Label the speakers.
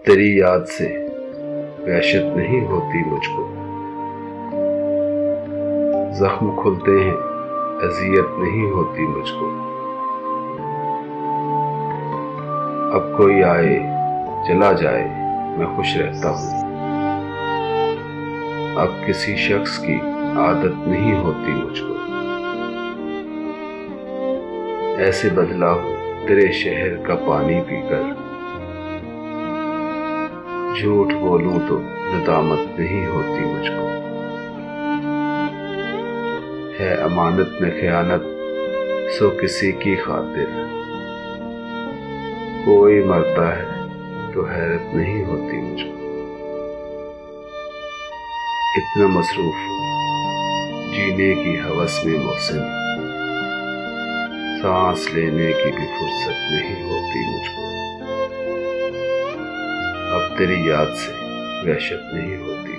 Speaker 1: तेरी याद से वहशत नहीं होती मुझको, जख्म खुलते हैं अजियत नहीं होती मुझको। अब कोई आए चला जाए मैं खुश रहता हूँ, अब किसी शख्स की आदत नहीं होती मुझको। ऐसे बदला हूँ तेरे शहर का पानी पीकर, झूठ बोलूं तो नदामत नहीं होती मुझको। है अमानत में खयानत सो किसी की खातिर, कोई मरता है तो हैरत नहीं होती मुझको। इतना मसरूफ जीने की हवस में मोहसिन, सांस लेने की भी फुर्सत नहीं होती मुझको। अब तेरी याद से वहशत नहीं होती।